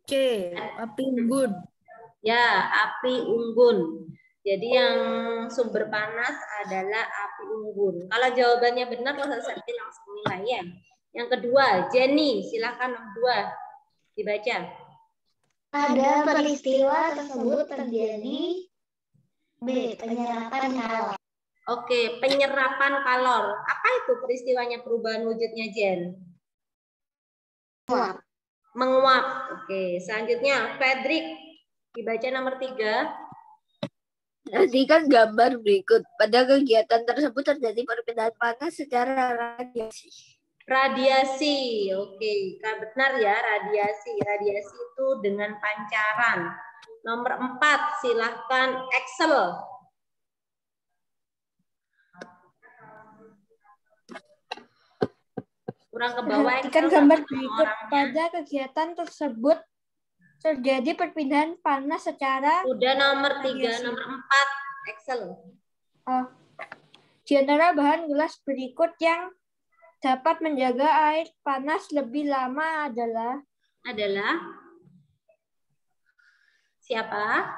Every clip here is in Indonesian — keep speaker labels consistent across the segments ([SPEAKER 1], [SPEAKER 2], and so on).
[SPEAKER 1] Oke, api unggun.
[SPEAKER 2] Ya, api unggun. Jadi yang sumber panas adalah api unggun. Kalau jawabannya benar, Ustaz Septi langsung nilai ya. Yang kedua, Jenny, silakan nomor 2 dibaca.
[SPEAKER 3] Pada peristiwa tersebut terjadi B. Penyerapan kalor.
[SPEAKER 2] Oke, penyerapan kalor. Apa itu peristiwanya perubahan wujudnya, Jen?
[SPEAKER 3] Menguap.
[SPEAKER 2] Menguap. Oke, selanjutnya, Fredrik, dibaca nomor 3.
[SPEAKER 1] Nanti kan gambar berikut. Pada kegiatan tersebut terjadi perpindahan panas secara radiasi.
[SPEAKER 2] Radiasi, oke, benar ya, radiasi. Radiasi itu dengan pancaran. Nomor 4, silahkan Excel. Kurang ke bawah.
[SPEAKER 4] Perhatikan gambar berikut. Pada kegiatan tersebut terjadi perpindahan panas secara.
[SPEAKER 2] Udah nomor 3, nomor 4, Excel.
[SPEAKER 4] Di antara bahan gelas berikut yang dapat menjaga air panas lebih lama adalah
[SPEAKER 2] siapa?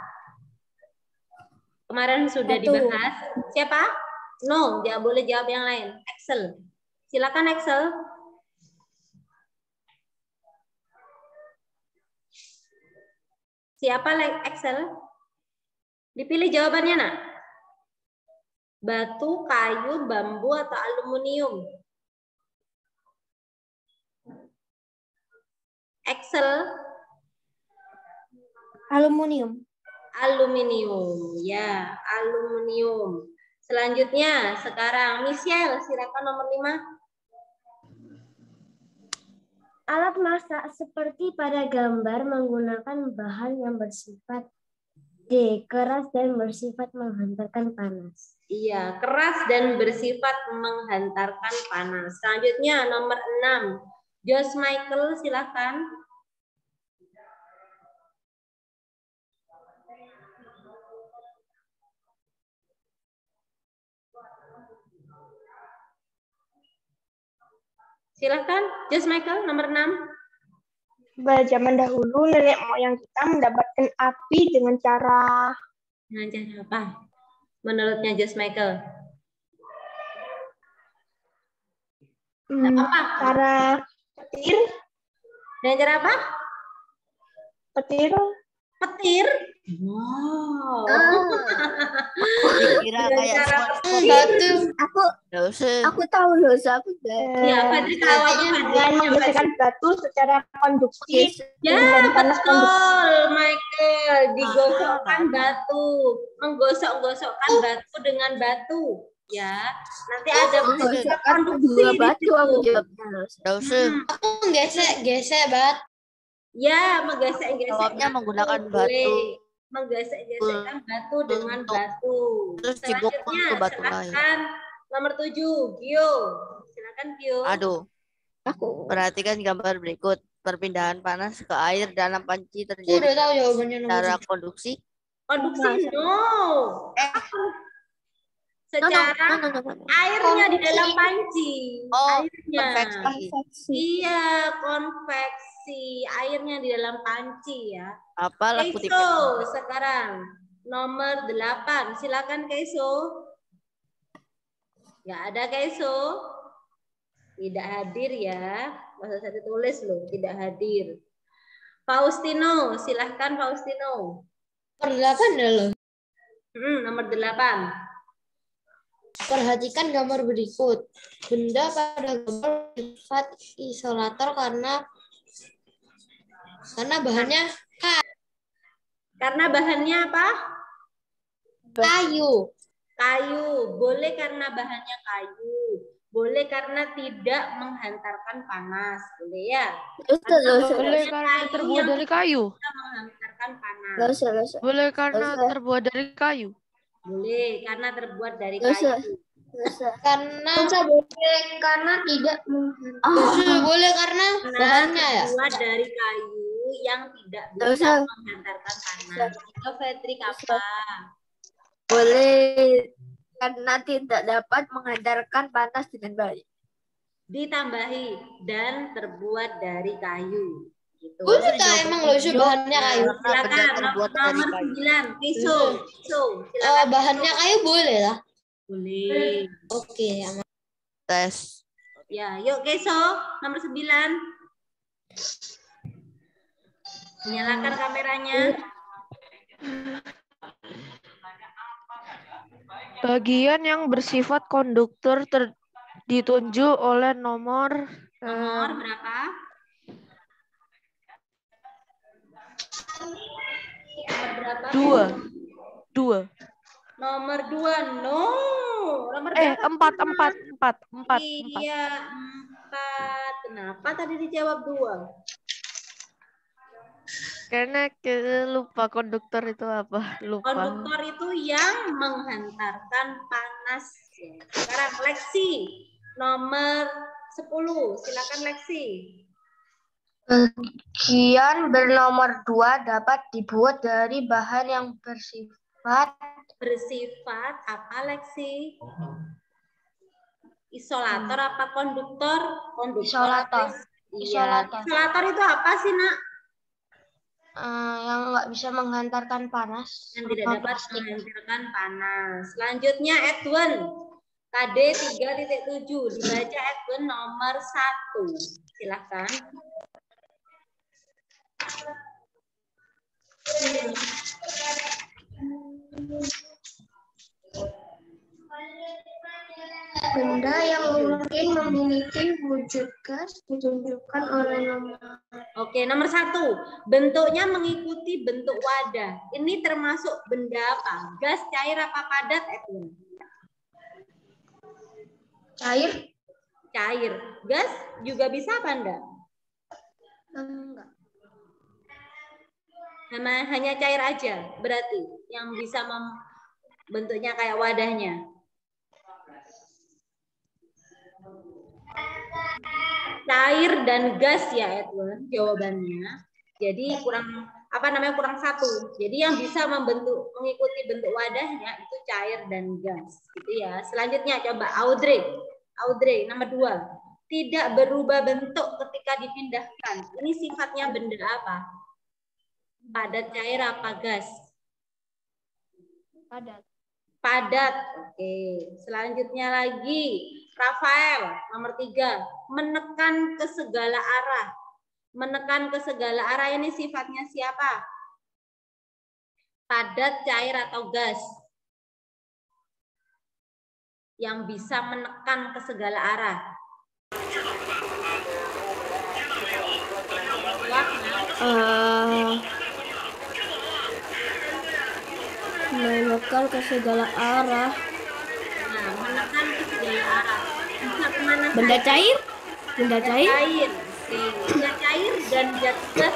[SPEAKER 2] Kemarin sudah
[SPEAKER 4] Batu.
[SPEAKER 2] dibahas. Siapa? No, jangan boleh jawab yang lain. Excel. Silakan Excel. Siapa Excel? Dipilih jawabannya, nak. Batu, kayu, bambu, atau aluminium? Excel.
[SPEAKER 4] aluminium.
[SPEAKER 2] Aluminium, ya, aluminium. Selanjutnya, sekarang Michelle, silakan nomor 5.
[SPEAKER 3] Alat masak seperti pada gambar menggunakan bahan yang bersifat D. Keras dan bersifat menghantarkan panas.
[SPEAKER 2] Iya, keras dan bersifat menghantarkan panas. Selanjutnya nomor 6. Josh Michael, silakan. Silakan, Josh Michael, nomor 6.
[SPEAKER 5] Pada zaman dahulu, nenek moyang kita mendapatkan api dengan cara
[SPEAKER 2] apa? Menurutnya Josh Michael?
[SPEAKER 5] Cara petir.
[SPEAKER 2] Dan cara apa?
[SPEAKER 5] Petir.
[SPEAKER 2] Petir? Wow.
[SPEAKER 1] Dikira kayak
[SPEAKER 2] batu.
[SPEAKER 1] Aku tahu loh, aku
[SPEAKER 2] Iya, Fadri tahu aja
[SPEAKER 5] dengan menggerakkan batu secara konduksi.
[SPEAKER 2] Ya, betul, Michael. Digosokkan batu, menggosok-gosokkan batu dengan batu. Ya, nanti ada konduksi
[SPEAKER 1] batu. Aku
[SPEAKER 4] Gesek batu.
[SPEAKER 2] Ya, menggesek-gesek.
[SPEAKER 1] Jawabnya menggunakan batu.
[SPEAKER 2] Menggesek-gesekkan batu dengan batu.
[SPEAKER 1] Terus
[SPEAKER 2] Selanjutnya, silakan nomor 7, Gio. Silakan Gio.
[SPEAKER 1] Aduh. Perhatikan gambar berikut. Perpindahan panas ke air dalam panci terjadi
[SPEAKER 4] Udah tahu jawabannya
[SPEAKER 1] secara konduksi.
[SPEAKER 2] Konduksi, no. Secara airnya di dalam panci. Airnya.
[SPEAKER 1] Konveksi.
[SPEAKER 2] Iya, konveksi. Airnya di dalam panci ya.
[SPEAKER 1] Apalah
[SPEAKER 2] Keiso, sekarang nomor 8. Silakan Keiso. Nggak ada Keiso. Tidak hadir ya. Masa saya tulis loh, tidak hadir. Faustino, silahkan Faustino.
[SPEAKER 4] Nomor 8 ya loh.
[SPEAKER 2] Nomor 8.
[SPEAKER 4] Perhatikan gambar berikut. Benda pada gambar bersifat isolator karena bahannya
[SPEAKER 2] apa?
[SPEAKER 4] Kayu.
[SPEAKER 2] Kayu. Boleh karena bahannya kayu. Boleh karena tidak menghantarkan panas. Boleh ya?
[SPEAKER 5] Boleh karena terbuat dari kayu.
[SPEAKER 2] Menghantarkan panas.
[SPEAKER 5] Boleh karena terbuat dari kayu.
[SPEAKER 2] Boleh karena terbuat dari kayu.
[SPEAKER 4] Karena
[SPEAKER 3] tidak
[SPEAKER 4] boleh karena bahannya ya.
[SPEAKER 2] Terbuat dari kayu yang tidak bisa menghantarkan panas. Itu Fredrik apa?
[SPEAKER 1] Boleh karena tidak dapat menghantarkan panas dengan baik.
[SPEAKER 2] Ditambahi dan terbuat dari kayu. Gitu.
[SPEAKER 6] Emang loh bahannya kayu.
[SPEAKER 2] Silakan nomor 9. Kiso. Silakan.
[SPEAKER 6] Bahannya kayu boleh lah.
[SPEAKER 2] Boleh.
[SPEAKER 6] Oke, aman. Tes.
[SPEAKER 2] Ya, yuk Keso, nomor 9. Nyalakan kameranya.
[SPEAKER 7] Bagian yang bersifat konduktor ditunjuk oleh nomor
[SPEAKER 2] Berapa? Nomor berapa?
[SPEAKER 7] 2.
[SPEAKER 2] Nomor 2. No. Nomor berapa?
[SPEAKER 7] 4.
[SPEAKER 2] Iya, 4. Kenapa tadi dijawab 2?
[SPEAKER 7] Karena lupa konduktor itu apa? Lupa.
[SPEAKER 2] Konduktor itu yang menghantarkan panas. Sekarang Lexi, nomor 10. Silakan Lexi.
[SPEAKER 5] Bagian bernomor 2 dapat dibuat dari bahan yang bersifat
[SPEAKER 2] apa Lexi? Isolator apa konduktor?
[SPEAKER 5] Isolator.
[SPEAKER 2] Iya. Isolator itu apa sih, Nak?
[SPEAKER 5] Yang nggak bisa menghantarkan panas.
[SPEAKER 2] Yang tidak dapat menghantarkan panas. Selanjutnya Edwin. KD 3.7. Dibaca Edwin nomor 1. Silakan.
[SPEAKER 3] Benda yang mungkin memiliki wujud gas ditunjukkan oleh nomor.
[SPEAKER 2] Oke, nomor 1. Bentuknya mengikuti bentuk wadah. Ini termasuk benda apa? Gas, cair, apa padat, Edwin?
[SPEAKER 3] Cair?
[SPEAKER 2] Cair. Gas juga bisa apa enggak?
[SPEAKER 3] Enggak.
[SPEAKER 2] Hanya cair aja berarti yang bisa bentuknya kayak wadahnya. Cair dan gas ya Edwin jawabannya. Jadi kurang satu. Jadi yang bisa mengikuti bentuk wadahnya itu cair dan gas gitu ya. Selanjutnya coba Audrey nomor 2. Tidak berubah bentuk ketika dipindahkan. Ini sifatnya benda apa? Padat, cair, apa gas? Padat. Oke. Selanjutnya lagi Rafael nomor 3. Menekan ke segala arah. Menekan ke segala arah ini sifatnya siapa? Padat, cair, atau gas? Yang bisa menekan ke segala arah.
[SPEAKER 3] Menekan ke segala arah.
[SPEAKER 2] Nah, menekan ke segala arah. Bisa kemana
[SPEAKER 3] Benda
[SPEAKER 2] saja?
[SPEAKER 3] cair? Benda cair?
[SPEAKER 2] Cair. Oke. Benda cair dan gas bisa.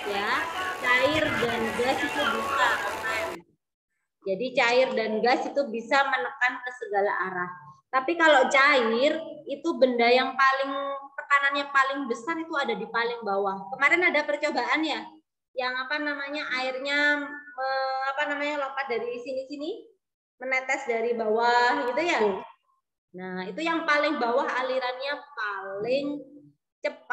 [SPEAKER 2] Ya, cair dan gas itu bisa. Jadi cair dan gas itu bisa menekan ke segala arah. Tapi kalau cair itu benda yang tekanannya paling besar itu ada di paling bawah. Kemarin ada percobaan ya, yang airnya lompat dari sini menetes dari bawah gitu ya. Nah, itu yang paling bawah alirannya paling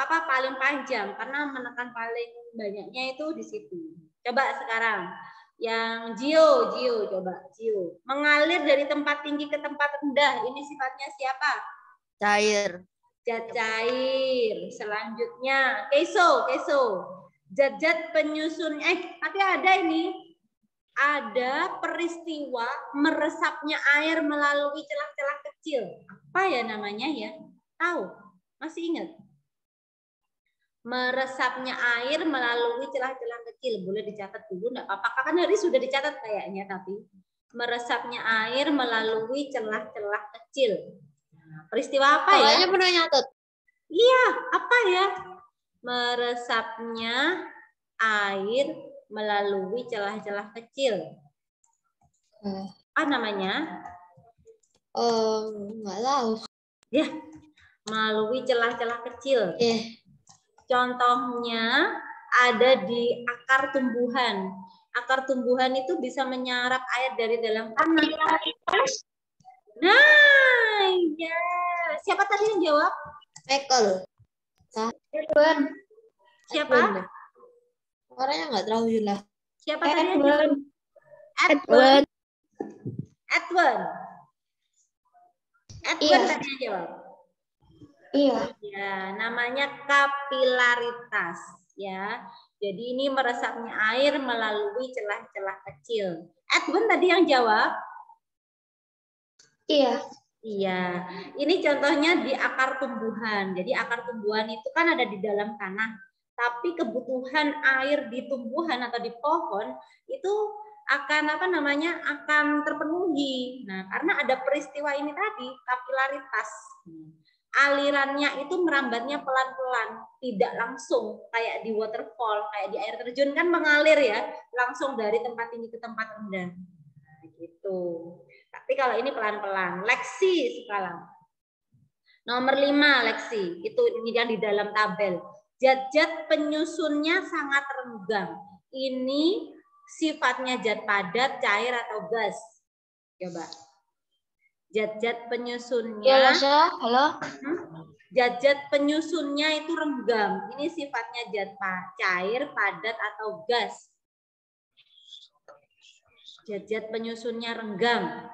[SPEAKER 2] paling panjang karena menekan paling banyaknya itu di situ. Coba sekarang yang Gio coba Gio. Mengalir dari tempat tinggi ke tempat rendah. Ini sifatnya siapa?
[SPEAKER 6] Cair.
[SPEAKER 2] Zat cair. Selanjutnya Keso. Zat-zat penyusun tapi ada ini. Ada peristiwa meresapnya air melalui celah-celah kecil. Apa ya namanya ya? Tahu? Masih ingat? Meresapnya air melalui celah-celah kecil. Boleh dicatat dulu, enggak apa-apa. Kan hari sudah dicatat kayaknya, tapi meresapnya air melalui celah-celah kecil. Peristiwa apa ya?
[SPEAKER 6] Kayaknya pernah nyatet.
[SPEAKER 2] Iya, apa ya? Meresapnya air melalui celah-celah kecil. Apa namanya?
[SPEAKER 6] Nggak tahu.
[SPEAKER 2] Ya, melalui celah-celah kecil. Contohnya ada di akar tumbuhan. Akar tumbuhan itu bisa menyerap air dari dalam tanah. Nah, ya. Siapa tadi yang jawab?
[SPEAKER 6] Michael.
[SPEAKER 3] Edwin.
[SPEAKER 2] Siapa?
[SPEAKER 6] Suaranya nggak terlalu jelas.
[SPEAKER 2] Siapa tadi yang jawab?
[SPEAKER 1] Edward.
[SPEAKER 2] Edward. Edward tadi yang jawab.
[SPEAKER 5] Iya.
[SPEAKER 2] Ya, namanya kapilaritas ya. Jadi ini meresapnya air melalui celah-celah kecil. Edwin tadi yang jawab?
[SPEAKER 5] Iya.
[SPEAKER 2] Iya. Ini contohnya di akar tumbuhan. Jadi akar tumbuhan itu kan ada di dalam tanah. Tapi kebutuhan air di tumbuhan atau di pohon itu akan akan terpenuhi. Nah, karena ada peristiwa ini tadi, kapilaritas. Alirannya itu merambatnya pelan-pelan, tidak langsung kayak di waterfall, kayak di air terjun kan mengalir ya, langsung dari tempat tinggi ke tempat rendah. Nah, gitu. Tapi kalau ini pelan-pelan. Leksi sekarang. Nomor 5 Leksi, itu yang di dalam tabel. Zat-zat penyusunnya sangat renggang. Ini sifatnya zat padat, cair atau gas? Coba. Zat-zat penyusunnya.
[SPEAKER 5] Ya, Lasa. Halo.
[SPEAKER 2] Zat-zat penyusunnya itu renggang. Ini sifatnya zat cair, padat atau gas. Zat-zat penyusunnya renggang.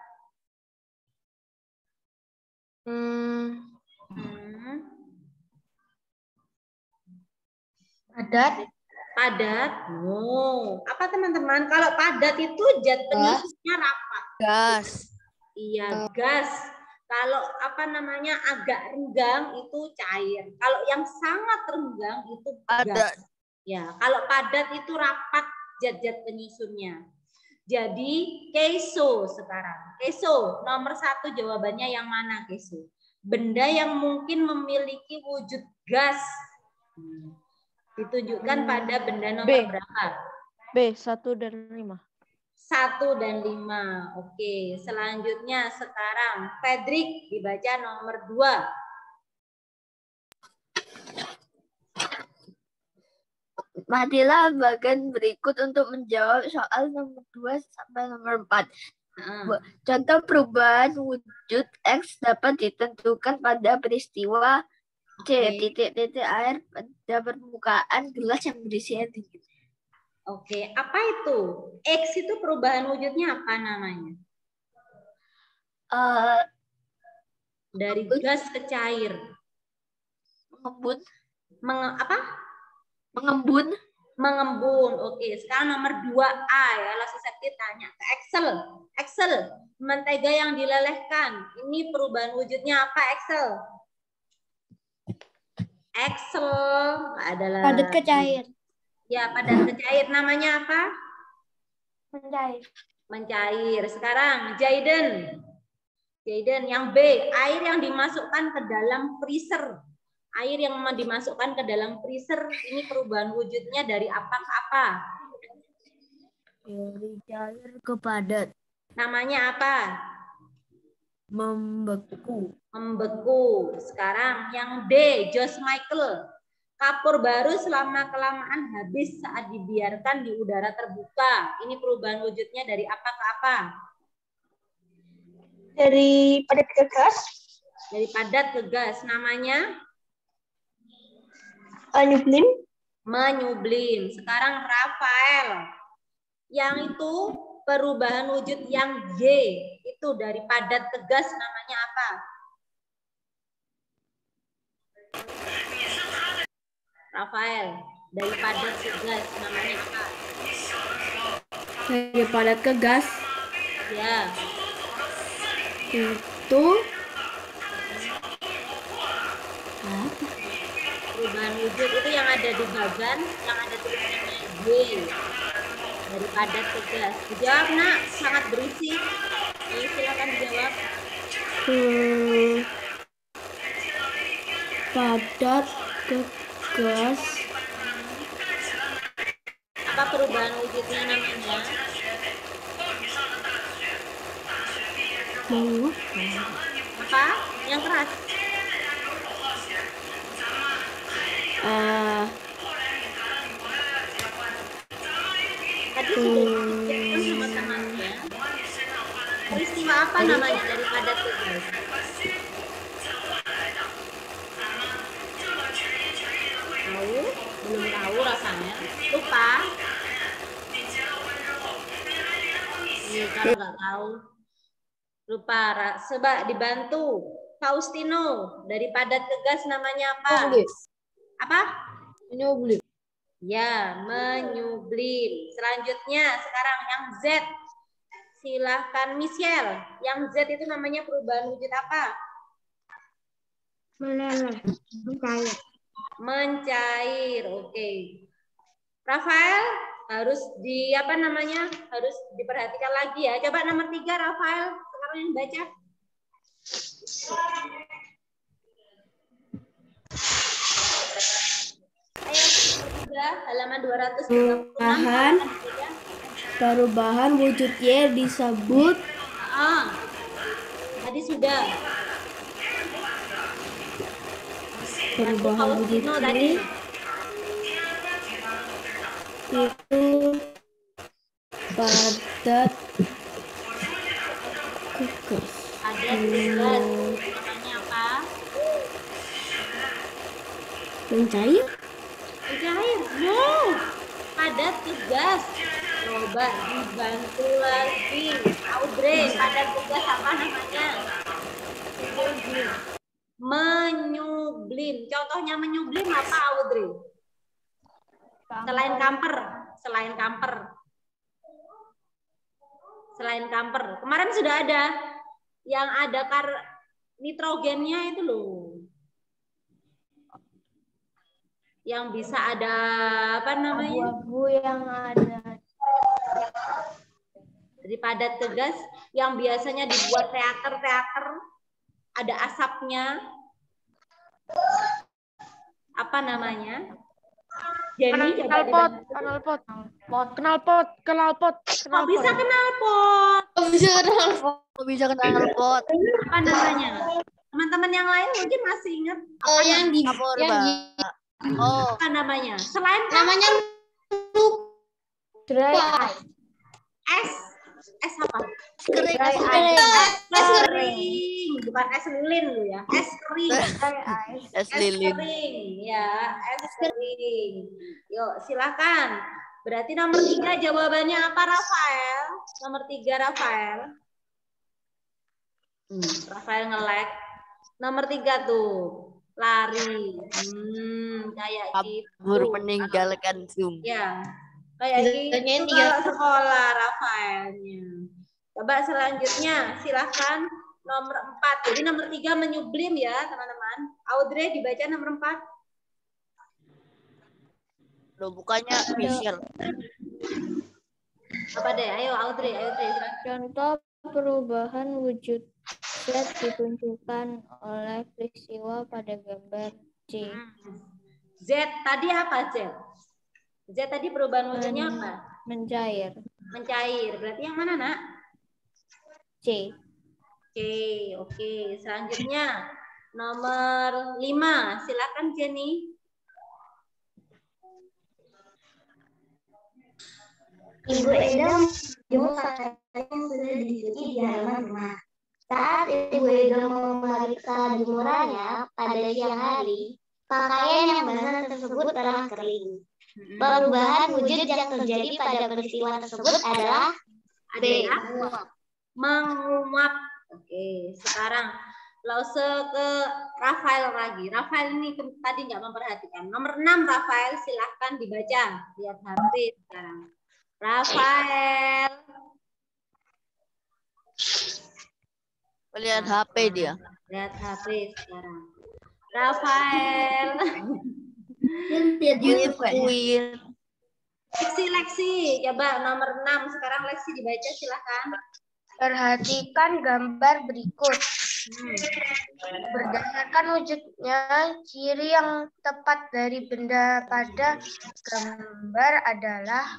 [SPEAKER 5] Padat.
[SPEAKER 2] Padat. Oh, apa teman-teman? Kalau padat itu zat penyusunnya rapat.
[SPEAKER 6] Gas.
[SPEAKER 2] Iya, gas. Kalau agak renggang itu cair. Kalau yang sangat renggang itu gas. Ya, kalau padat itu rapat zat-zat penyusunnya. Jadi keso sekarang. Keso nomor 1 jawabannya yang mana keso? Benda yang mungkin memiliki wujud gas. Ditunjukkan pada benda nomor berapa?
[SPEAKER 7] B, 1 dan 5.
[SPEAKER 2] 1 dan 5. Oke, selanjutnya sekarang Fredrik dibaca nomor 2.
[SPEAKER 1] Matilah bagian berikut untuk menjawab soal nomor 2 sampai nomor 4. Contoh perubahan wujud X dapat ditentukan pada peristiwa C. Titik-titik air pada permukaan gelas yang berisi air dingin.
[SPEAKER 2] Oke, apa itu? X itu perubahan wujudnya apa namanya? Dari gas ke cair.
[SPEAKER 1] Mengembun.
[SPEAKER 2] Mengembun. Oke, sekarang nomor 2A ya. Langsung saya tanya ke Excel. Excel, mentega yang dilelehkan. Ini perubahan wujudnya apa Excel? Excel adalah
[SPEAKER 4] Padat ke cair.
[SPEAKER 2] Ya, padat ke cair. Namanya apa?
[SPEAKER 4] Mencair.
[SPEAKER 2] Mencair. Sekarang Jaiden. Jaiden yang B, air yang dimasukkan ke dalam freezer. Air yang dimasukkan ke dalam freezer ini perubahan wujudnya dari apa ke apa?
[SPEAKER 1] Dari cair ke padat.
[SPEAKER 2] Namanya apa?
[SPEAKER 1] Membeku.
[SPEAKER 2] Membeku. Sekarang yang D, George Michael. Kapur baru selama kelamaan habis saat dibiarkan di udara terbuka. Ini perubahan wujudnya dari apa ke apa?
[SPEAKER 5] Dari padat ke gas.
[SPEAKER 2] Dari padat ke gas. Namanya?
[SPEAKER 5] Menyublim.
[SPEAKER 2] Menyublim. Sekarang Rafael. Yang itu perubahan wujud yang Y. Itu dari padat ke gas namanya apa? Rafael, dari padat ke gas namanya apa?
[SPEAKER 4] Dari padat ke gas
[SPEAKER 2] Ya.
[SPEAKER 4] itu
[SPEAKER 2] Perubahan wujud itu yang ada di bagan, yang ada tulisannya Y. Dari padat ke gas. Dijawab nak, sangat berisik. Ayo silakan dijawab.
[SPEAKER 4] padat ke gas
[SPEAKER 2] Apa perubahan wujudnya namanya? Apa? Yang keras. Tadi sudah dijelaskan sama temannya. Peristiwa apa namanya dari padat ke gas? Tahu? Belum tahu rasanya. Lupa. Nih, kalau nggak tahu. Lupa. Coba dibantu. Faustino. Dari padat ke gas namanya apa? Apa?
[SPEAKER 6] Menyublim.
[SPEAKER 2] Ya, menyublim. Selanjutnya sekarang yang Z. Silahkan Michelle. Yang Z itu namanya perubahan wujud apa?
[SPEAKER 3] Meleleh. Mencair.
[SPEAKER 2] Mencair. Oke. Rafael harus harus diperhatikan lagi ya. Coba nomor 3 Rafael sekarang yang baca. Ayo, nomor 3 halaman 236.
[SPEAKER 8] Perubahan wujud Y disebut
[SPEAKER 2] Tadi sudah.
[SPEAKER 8] perubahan wujud Y
[SPEAKER 2] tadi.
[SPEAKER 8] itu padat kegas.
[SPEAKER 2] Padat kegas. Namanya apa?
[SPEAKER 8] Mencair.
[SPEAKER 2] Mencair. No. Padat kegas. Coba dibantu lagi. Audrey, padat kegas apa namanya? Menyublim. Contohnya menyublim apa, Audrey? Selain kamper. Kemarin sudah ada yang ada nitrogennya itu loh. Yang bisa ada apa namanya?
[SPEAKER 3] Abu-abu yang ada.
[SPEAKER 2] Jadi padat tegas yang biasanya dibuat teater ada asapnya. Apa namanya? Jenny,
[SPEAKER 7] knalpot.
[SPEAKER 2] Kok bisa knalpot?
[SPEAKER 1] Bisa knalpot.
[SPEAKER 2] Apa namanya? Teman-teman yang lain mungkin masih ingat. Apa namanya? Selain
[SPEAKER 6] Namanya
[SPEAKER 3] Dry ice.
[SPEAKER 2] Es apa?
[SPEAKER 1] Kering.
[SPEAKER 2] Es kering, bukan es lilin lu ya. Es kering.
[SPEAKER 1] Es lilin.
[SPEAKER 2] Es kering. Yuk, silakan. Berarti nomor 3 jawabannya apa, Rafael? Nomor 3 Rafael. Rafael nge-lag. Nomor 3 tuh. Lari. Kayak gitu.
[SPEAKER 1] Kabur meninggalkan Zoom.
[SPEAKER 2] Ya. Kayak gitu kalau sekolah Rafaelnya. Coba selanjutnya silahkan nomor 4. Jadi nomor 3 menyublim ya teman-teman. Audrey dibaca nomor 4.
[SPEAKER 1] Loh, bukannya Michelle.
[SPEAKER 2] Apa deh? Ayo Audrey silahkan.
[SPEAKER 4] Contoh perubahan wujud Z ditunjukkan oleh peristiwa pada gambar C.
[SPEAKER 2] Z tadi apa Z? Z tadi perubahan wujudnya apa?
[SPEAKER 4] Mencair.
[SPEAKER 2] Mencair. Berarti yang mana, Nak?
[SPEAKER 4] C.
[SPEAKER 2] C. Oke. Selanjutnya nomor 5. Silakan Jenny.
[SPEAKER 3] Ibu Eda menjemur pakaian sudah dicuci di halaman rumah. Saat Ibu Eda memeriksa jemurannya pada siang hari, pakaian yang basah tersebut telah kering. Perubahan wujud yang terjadi pada peristiwa tersebut adalah
[SPEAKER 2] B. Menguap. Oke, sekarang lause ke Rafael lagi. Rafael ini tadi nggak memperhatikan. Nomor 6 Rafael, silahkan dibaca. Lihat HP sekarang. Rafael.
[SPEAKER 1] Lihat HP dia.
[SPEAKER 2] Lihat HP sekarang. Rafael. Leksi. Coba nomor 6. Sekarang Leksi dibaca, silahkan.
[SPEAKER 5] Perhatikan gambar berikut. Berdasarkan wujudnya, ciri yang tepat dari benda pada gambar adalah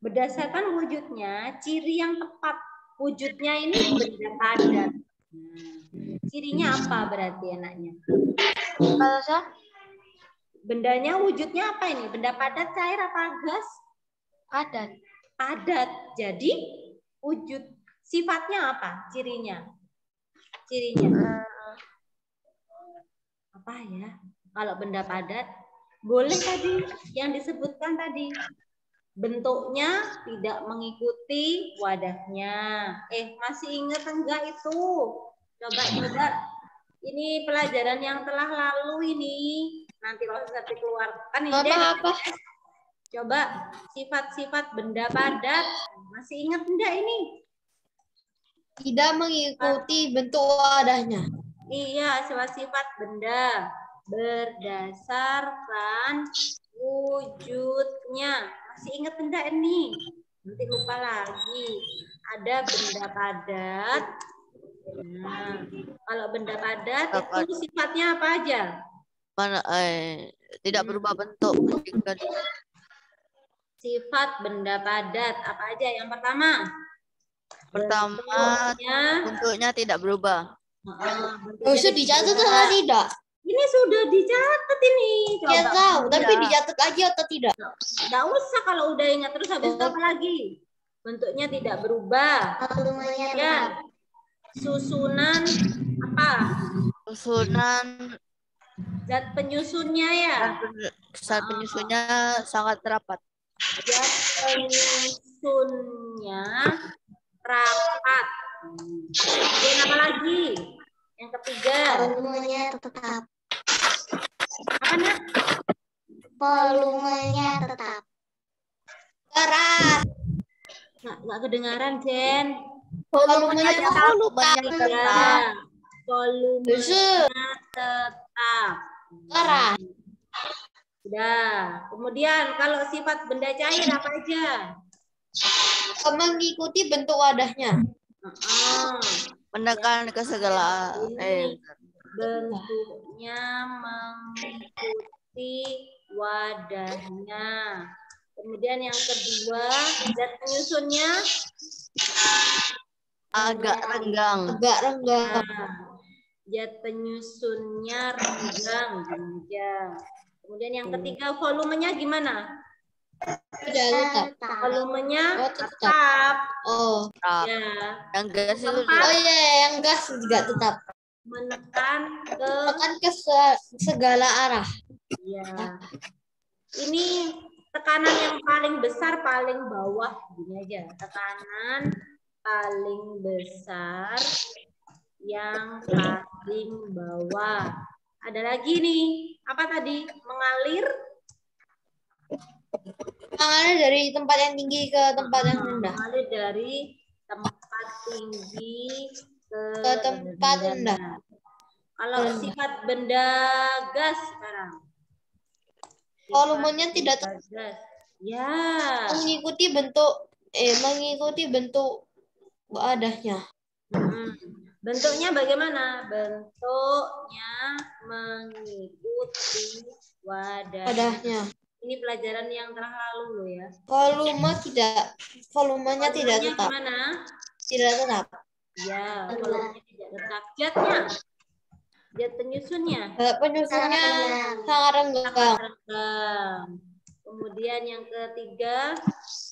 [SPEAKER 2] berdasarkan wujudnya, ciri yang tepat. Wujudnya ini benda padat. Cirinya apa berarti anaknya?
[SPEAKER 5] kalau saya
[SPEAKER 2] Bendanya wujudnya apa ini? Benda padat, cair, apa gas?
[SPEAKER 5] padat.
[SPEAKER 2] Padat. Jadi wujud sifatnya apa? Cirinya? Apa? apa ya? Kalau benda padat, boleh tadi yang disebutkan tadi. Bentuknya tidak mengikuti wadahnya. Masih ingat enggak itu? Coba. Ini pelajaran yang telah lalu ini. Nanti kalau Septi keluarkan ini deh.
[SPEAKER 6] Apa?
[SPEAKER 2] Coba sifat-sifat benda padat. Masih ingat enggak ini?
[SPEAKER 6] Tidak mengikuti bentuk wadahnya.
[SPEAKER 2] Iya, sifat-sifat benda berdasarkan wujudnya. Masih ingat benda ini? Nanti lupa lagi. Ada benda padat. Nah, kalau benda padat itu sifatnya apa aja?
[SPEAKER 7] Tidak berubah bentuk.
[SPEAKER 2] Sifat benda padat apa aja? Yang pertama,
[SPEAKER 7] bentuknya tidak berubah.
[SPEAKER 6] Bisa dicatat atau tidak?
[SPEAKER 2] Ini sudah dicatat ini. Coba.
[SPEAKER 6] Ya tahu, tapi dicatat lagi atau tidak?
[SPEAKER 2] Nggak usah kalau udah ingat terus habis itu apa lagi? Bentuknya tidak berubah. Ya. Susunan apa?
[SPEAKER 7] Susunan
[SPEAKER 2] zat penyusunnya ya.
[SPEAKER 7] Zat penyusunnya sangat rapat.
[SPEAKER 2] Zat penyusunnya rapat. Kemudian apa lagi? Yang ketiga.
[SPEAKER 3] Volumenya tetap.
[SPEAKER 2] Apa nak?
[SPEAKER 3] Volumenya tetap.
[SPEAKER 6] Keras.
[SPEAKER 2] Nggak kedengaran, Jen.
[SPEAKER 6] Volumenya tetap.
[SPEAKER 2] Volumenya tetap.
[SPEAKER 6] Keras.
[SPEAKER 2] Sudah. Kemudian kalau sifat benda cair apa aja?
[SPEAKER 6] Mengikuti bentuk wadahnya.
[SPEAKER 7] Menekan ke segala
[SPEAKER 2] bentuknya mengikuti wadahnya. Kemudian yang kedua, zat penyusunnya
[SPEAKER 7] agak renggang.
[SPEAKER 2] Nah, zat penyusunnya renggang. Kemudian yang ketiga, volumenya gimana?
[SPEAKER 6] Tidak tetap.
[SPEAKER 2] Volumenya tetap.
[SPEAKER 6] Oh.
[SPEAKER 2] Ya.
[SPEAKER 7] Yang gas itu
[SPEAKER 6] yang gas juga tetap.
[SPEAKER 2] Menekan
[SPEAKER 6] ke segala arah.
[SPEAKER 2] Ya. Ini tekanan yang paling besar paling bawah gini aja. Tekanan paling besar yang paling bawah. Ada lagi nih. Apa tadi? Mengalir
[SPEAKER 6] dari tempat yang tinggi ke tempat yang rendah.
[SPEAKER 2] Mengalir dari tempat tinggi ke
[SPEAKER 6] tempat rendah.
[SPEAKER 2] Kalau sifat benda gas sekarang.
[SPEAKER 6] Volumenya tidak
[SPEAKER 2] gas. Ya.
[SPEAKER 6] Mengikuti bentuk wadahnya.
[SPEAKER 2] Bentuknya bagaimana? Bentuknya mengikuti wadahnya. Ini pelajaran yang telah lalu loh ya.
[SPEAKER 6] Volumenya tidak tetap.
[SPEAKER 2] Gimana?
[SPEAKER 6] Tidak tetap.
[SPEAKER 2] Ya, volumenya tidak tetap. Zatnya? Zat penyusunnya?
[SPEAKER 6] Zat penyusunnya sangat renggang.
[SPEAKER 2] Kemudian yang ketiga,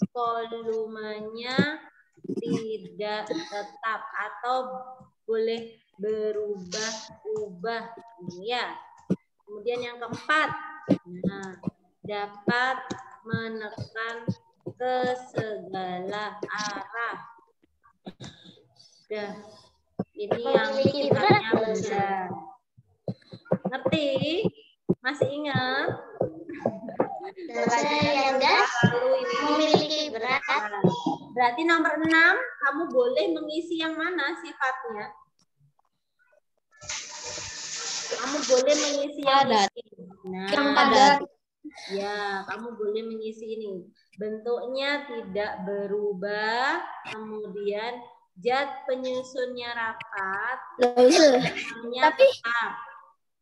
[SPEAKER 2] volumenya tidak tetap atau boleh berubah-ubah. Ya. Kemudian yang keempat, dapat menekan ke segala arah. Ini yang sifatnya benda. Ngerti? Masih ingat?
[SPEAKER 3] Yang gas memiliki berat.
[SPEAKER 2] Berarti nomor 6, kamu boleh mengisi yang mana sifatnya? Kamu boleh mengisi yang ini.
[SPEAKER 6] Yang padat.
[SPEAKER 2] Ya, kamu boleh mengisi ini. Bentuknya tidak berubah, kemudian zat penyusunnya rapat.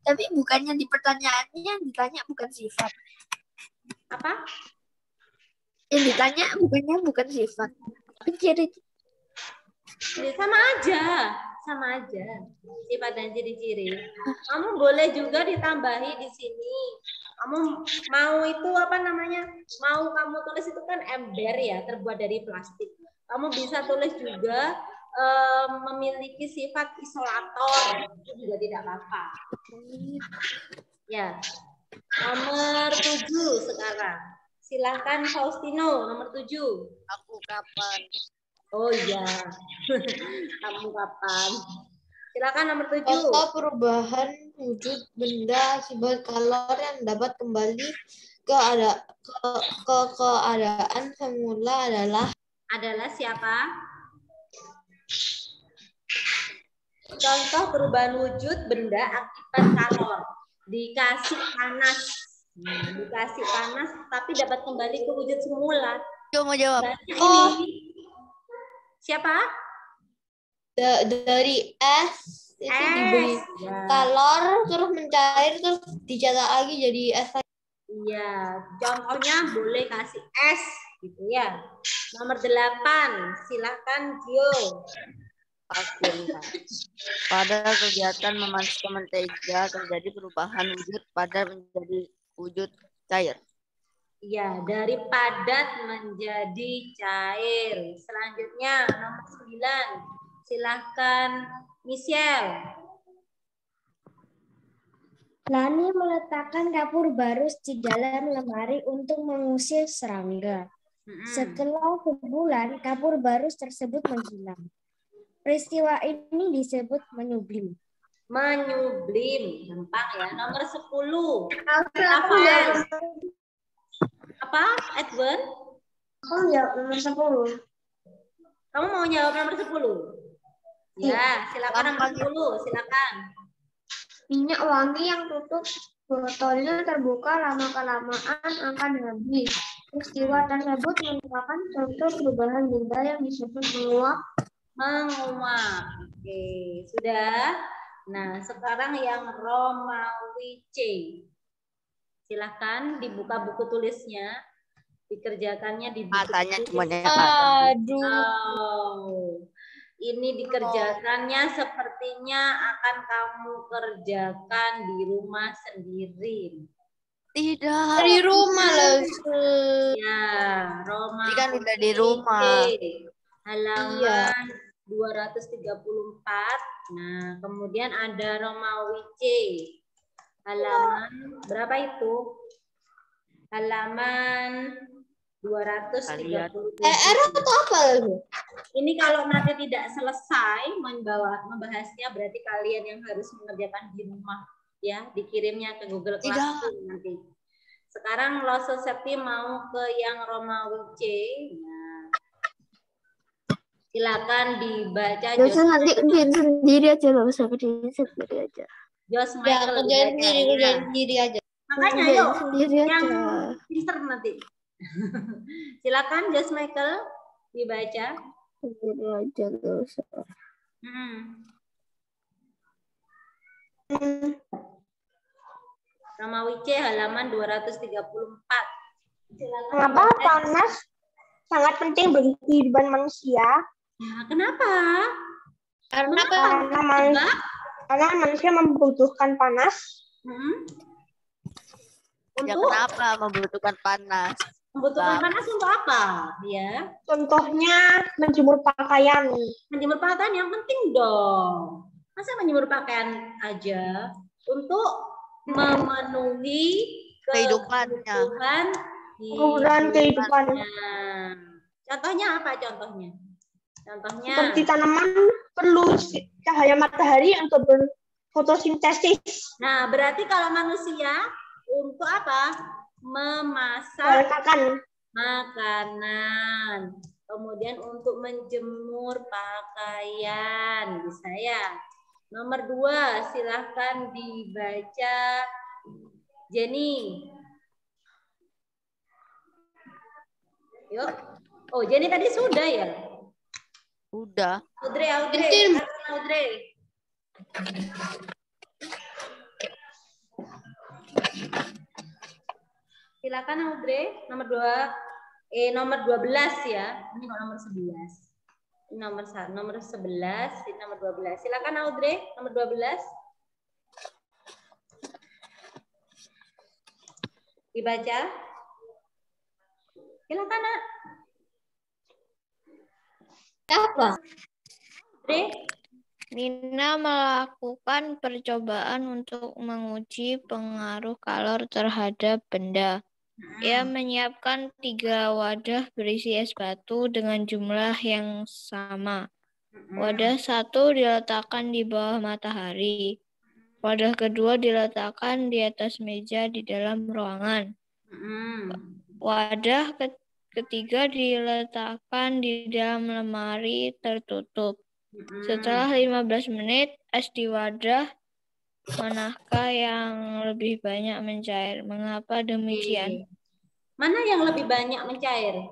[SPEAKER 1] Tapi bukannya di pertanyaannya yang ditanya bukan sifat.
[SPEAKER 2] Apa?
[SPEAKER 1] Yang ditanya bukan sifat. Ciri.
[SPEAKER 2] Sama aja. Sifat dan ciri-ciri. Kamu boleh juga ditambahi di sini. Kamu mau itu apa namanya? Mau kamu tulis itu kan ember ya, terbuat dari plastik. Kamu bisa tulis juga memiliki sifat isolator, itu juga tidak apa-apa. Ya, nomor 7 sekarang. Silahkan Faustino, nomor 7.
[SPEAKER 6] Aku kapan?
[SPEAKER 2] Oh iya, kamu kapan? Silakan nomor 7.
[SPEAKER 6] Contoh perubahan wujud benda akibat kalor yang dapat kembali ke keadaan semula
[SPEAKER 2] adalah siapa? Contoh perubahan wujud benda akibat kalor. Dikasih panas. Dikasih panas tapi dapat kembali ke wujud semula.
[SPEAKER 7] Mau jawab.
[SPEAKER 2] Ini. Siapa?
[SPEAKER 6] dari es itu diberi kalor terus mencair terus dicetak lagi jadi es lagi.
[SPEAKER 2] Iya, contohnya boleh kasih es gitu ya. Nomor 8, silakan Gio.
[SPEAKER 7] Pada kegiatan memanaskan mentega terjadi perubahan wujud pada menjadi wujud cair.
[SPEAKER 2] Iya, dari padat menjadi cair. Selanjutnya nomor 9, silahkan Michelle.
[SPEAKER 4] Lani meletakkan kapur barus di dalam lemari untuk mengusir serangga. Setelah sebulan, kapur barus tersebut menghilang. Peristiwa ini disebut menyublim.
[SPEAKER 2] Menyublim, gampang ya. Nomor 10. Rafael. Apa, Edwin?
[SPEAKER 3] Aku jawab nomor 10.
[SPEAKER 2] Kamu mau jawab nomor 10? Ya, silakan nomor 10, silakan.
[SPEAKER 3] Minyak wangi yang tutup botolnya terbuka lama-kelamaan akan habis. Peristiwa tersebut merupakan contoh perubahan benda yang disebut menguap.
[SPEAKER 2] Menguap. Oke, sudah. Nah, sekarang yang Romawi C. Silahkan dibuka buku tulisnya. Dikerjakannya di buku
[SPEAKER 7] Matanya
[SPEAKER 2] tulis.
[SPEAKER 7] cuma
[SPEAKER 2] Oh. Ini dikerjakannya sepertinya akan kamu kerjakan di rumah sendiri.
[SPEAKER 7] Tidak.
[SPEAKER 6] Di rumah loh.
[SPEAKER 2] Ya, Roma.
[SPEAKER 7] Ini kan udah di rumah.
[SPEAKER 2] Halaman 234. Nah, kemudian ada Romawi C. Halaman berapa itu? Halaman 230.
[SPEAKER 6] atau apa lagi?
[SPEAKER 2] Ini kalau nanti tidak selesai membahasnya berarti kalian yang harus mengerjakan di rumah ya, dikirimnya ke Google Classroom nanti. Sekarang Loso Septi mau ke yang Romawi C. Nah, silakan dibaca.
[SPEAKER 1] Dosen nanti kerjain sendiri aja loh, saya kerjain sendiri aja.
[SPEAKER 2] Jos
[SPEAKER 6] Ya,
[SPEAKER 2] Michael
[SPEAKER 6] kerjain sendiri aja.
[SPEAKER 2] Makanya
[SPEAKER 1] Kerjain
[SPEAKER 2] yuk
[SPEAKER 1] sendiri
[SPEAKER 2] yang
[SPEAKER 1] aja.
[SPEAKER 2] pinter nanti. Silakan Jos Michael dibaca.
[SPEAKER 1] Sendiri aja dosen.
[SPEAKER 2] Romawi C halaman 234. Silakan.
[SPEAKER 5] Mengapa panas sangat penting bagi kehidupan manusia?
[SPEAKER 2] Ya, kenapa?
[SPEAKER 5] Karena manusia membutuhkan panas.
[SPEAKER 7] Ya
[SPEAKER 2] Untuk
[SPEAKER 7] kenapa membutuhkan panas?
[SPEAKER 2] membutuhkan panas untuk apa? Ya.
[SPEAKER 5] Contohnya menjemur pakaian.
[SPEAKER 2] Menjemur pakaian yang penting dong. Masa menjemur pakaian aja? Untuk memenuhi kebutuhan
[SPEAKER 5] kehidupannya.
[SPEAKER 2] Contohnya apa contohnya? Contohnya
[SPEAKER 5] Seperti tanaman perlu cahaya matahari untuk berfotosintesis.
[SPEAKER 2] Nah, berarti kalau manusia untuk apa? Memasak makanan. Kemudian untuk menjemur pakaian. Bisa ya? Nomor 2, silahkan dibaca. Jenny. Yuk. Oh, Jenny tadi sudah ya?
[SPEAKER 7] Udah.
[SPEAKER 2] Audrey. Silakan Audrey, nomor nomor 12 ya. Ini kok nomor 11. Ini nomor 11, ini nomor 12. Silakan Audrey, nomor 12. Dibaca. Silakan, Nak.
[SPEAKER 6] Apa?
[SPEAKER 9] Nina melakukan percobaan untuk menguji pengaruh kalor terhadap benda. Ia menyiapkan 3 wadah berisi es batu dengan jumlah yang sama. Wadah 1 diletakkan di bawah matahari. Wadah kedua diletakkan di atas meja di dalam ruangan. Wadah ketiga diletakkan di dalam lemari tertutup. Setelah 15 menit, es di wadah manakah yang lebih banyak mencair? Mengapa demikian?
[SPEAKER 2] Mana yang lebih banyak mencair?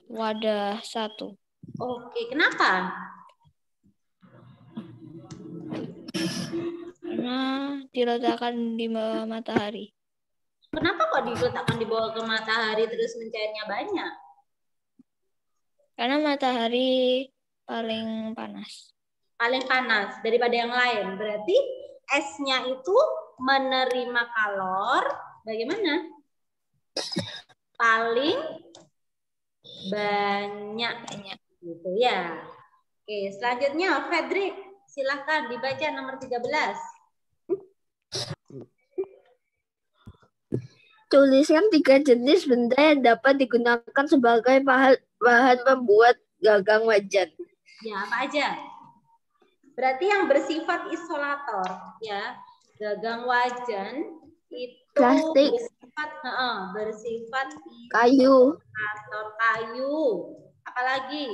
[SPEAKER 9] Wadah 1.
[SPEAKER 2] Oke, kenapa?
[SPEAKER 9] Karena diletakkan di bawah matahari.
[SPEAKER 2] Kenapa kok diletakkan di bawah ke matahari terus mencairnya banyak?
[SPEAKER 9] Karena matahari paling panas.
[SPEAKER 2] Paling panas daripada yang lain. Berarti esnya itu menerima kalor bagaimana? Paling banyak. Gitu ya. Oke, selanjutnya Fredrik, silahkan dibaca nomor 13.
[SPEAKER 1] Tuliskan 3 jenis benda yang dapat digunakan sebagai bahan pembuat gagang wajan.
[SPEAKER 2] Ya, apa aja? Berarti yang bersifat isolator, ya. Gagang wajan itu
[SPEAKER 1] Plastik.
[SPEAKER 2] bersifat
[SPEAKER 1] Kayu.
[SPEAKER 2] isolator kayu. Apalagi?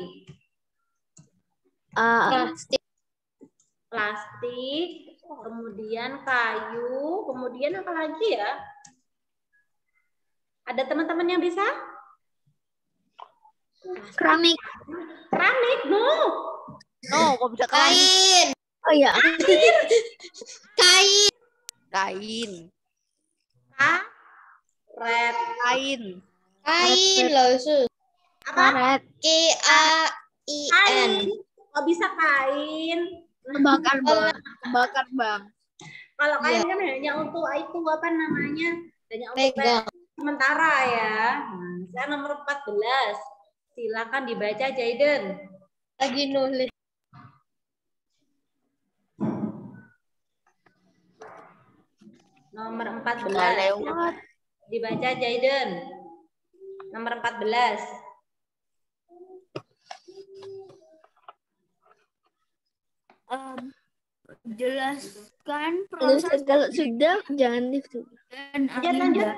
[SPEAKER 2] Plastik, kemudian kayu, kemudian apa lagi ya? Ada teman-teman yang bisa?
[SPEAKER 1] Keramik.
[SPEAKER 2] Keramik, no.
[SPEAKER 7] No, kok bisa kain?
[SPEAKER 1] Oh ya.
[SPEAKER 6] Kain.
[SPEAKER 7] Kain.
[SPEAKER 2] Karet.
[SPEAKER 7] Kain.
[SPEAKER 6] Kain loh, Sus.
[SPEAKER 2] Apa?
[SPEAKER 1] Karet.
[SPEAKER 6] Kain.
[SPEAKER 2] Kok bisa kain?
[SPEAKER 1] Bakar bang. Bakar bang.
[SPEAKER 2] Kalau kain kan hanya untuk itu apa namanya? Hanya untuk sementara ya. Nah, saya nomor 14. Silakan dibaca Jaiden.
[SPEAKER 6] Lagi nulis.
[SPEAKER 2] Nomor 14. Dibaca Jaiden. Nomor 14.
[SPEAKER 8] Jelaskan
[SPEAKER 1] proses. Kalau sudah jangan itu.
[SPEAKER 2] Lanjut.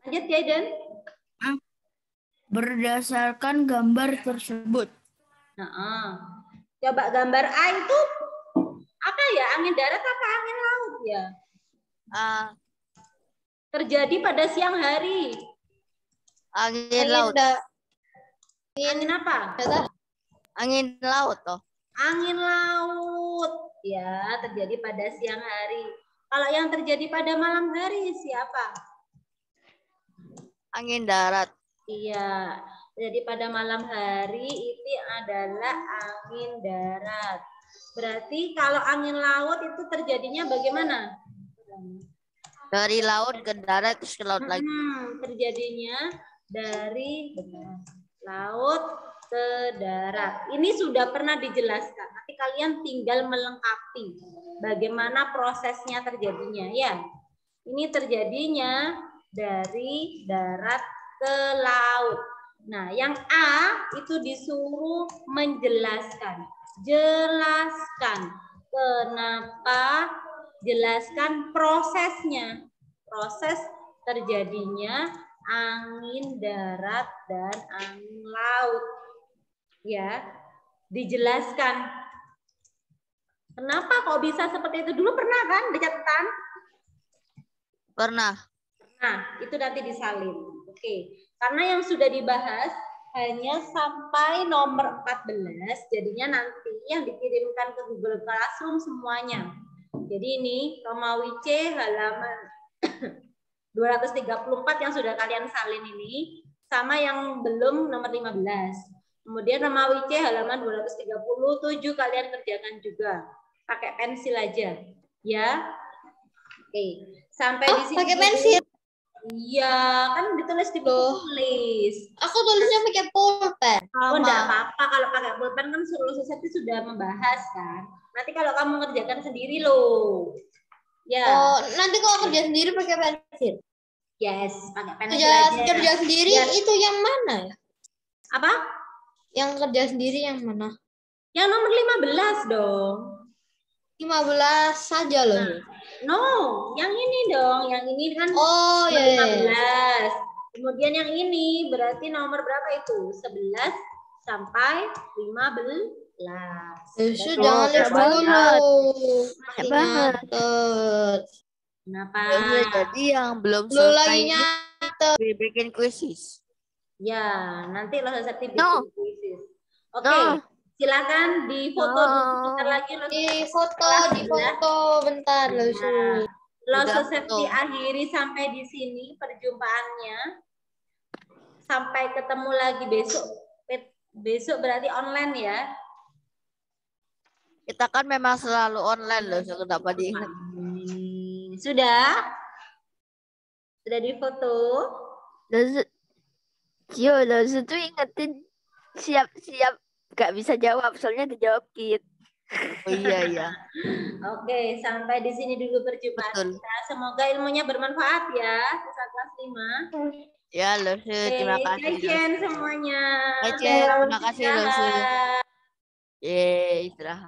[SPEAKER 2] Lanjut Jaiden.
[SPEAKER 8] Berdasarkan gambar tersebut.
[SPEAKER 2] Coba gambar A itu apa ya? Angin darat apa angin laut ya? Terjadi pada siang hari.
[SPEAKER 7] Angin laut.
[SPEAKER 2] Angin apa?
[SPEAKER 7] Angin laut toh.
[SPEAKER 2] Angin laut. Ya, terjadi pada siang hari. Kalau yang terjadi pada malam hari siapa?
[SPEAKER 7] Angin darat.
[SPEAKER 2] Iya. Jadi pada malam hari itu adalah angin darat. Berarti kalau angin laut itu terjadinya bagaimana?
[SPEAKER 7] Dari laut ke darat terus ke laut lagi.
[SPEAKER 2] Terjadinya dari laut ke darat. Ini sudah pernah dijelaskan. Nanti kalian tinggal melengkapi bagaimana prosesnya terjadinya ya. Ini terjadinya dari darat ke laut. Nah, yang A itu disuruh menjelaskan. Jelaskan. Kenapa? Jelaskan prosesnya. Proses terjadinya angin darat dan angin laut. Ya, dijelaskan. Kenapa kok bisa seperti itu? Dulu pernah kan di catatan?
[SPEAKER 7] Pernah.
[SPEAKER 2] Nah, itu nanti disalin. Oke. Karena yang sudah dibahas hanya sampai nomor 14, jadinya nanti yang dikirimkan ke Google Classroom semuanya. Jadi ini Romawi C halaman 234 yang sudah kalian salin ini, sama yang belum nomor 15. Kemudian Romawi C halaman 237 kalian kerjakan juga. Pakai pensil aja. Ya. Oke. Sampai di sini.
[SPEAKER 6] Pakai pensil.
[SPEAKER 2] Iya, kan ditulis di buku tulis.
[SPEAKER 6] Aku tulisnya pakai pulpen.
[SPEAKER 2] Oh, enggak apa-apa kalau pakai pulpen kan Losaseti sudah membahas kan. Nanti kalau kamu ngerjakan sendiri loh. Ya.
[SPEAKER 6] Oh, nanti kalau kerja sendiri pakai pensil.
[SPEAKER 2] Yes, pakai pensil aja.
[SPEAKER 6] Kerja sendiri itu yang mana ya?
[SPEAKER 2] Apa?
[SPEAKER 6] Yang kerja sendiri yang mana?
[SPEAKER 2] Yang nomor 15 dong.
[SPEAKER 6] 15 saja loh.
[SPEAKER 2] No, yang ini dong. Yang ini kan
[SPEAKER 6] oh,
[SPEAKER 2] nomor 15. Kemudian yang ini berarti nomor berapa itu? 11 sampai 15.
[SPEAKER 6] Jangan lupa dulu.
[SPEAKER 2] Kenapa?
[SPEAKER 7] Jadi yang belum selesai bikin kuisis.
[SPEAKER 2] Ya, nanti Losaseti bikin kuisis. Oke. Silakan di foto bentar lagi.
[SPEAKER 6] Di foto bentar
[SPEAKER 2] Losaseti akhiri sampai di sini perjumpaannya. Sampai ketemu lagi besok. Besok berarti online ya.
[SPEAKER 7] Kita kan memang selalu online loh, kenapa diingat?
[SPEAKER 2] Sudah? Sudah di foto?
[SPEAKER 1] Loh, itu ingetin siap-siap. Gak bisa jawab, soalnya dijawab Kit.
[SPEAKER 7] Oh iya.
[SPEAKER 2] Oke, sampai di sini dulu perjumpaan kita. Semoga ilmunya bermanfaat ya, siswa kelas 5.
[SPEAKER 7] Ya, Losu, terima kasih.
[SPEAKER 2] Kajian semuanya.
[SPEAKER 7] Terima kasih, Losu. Istirahat.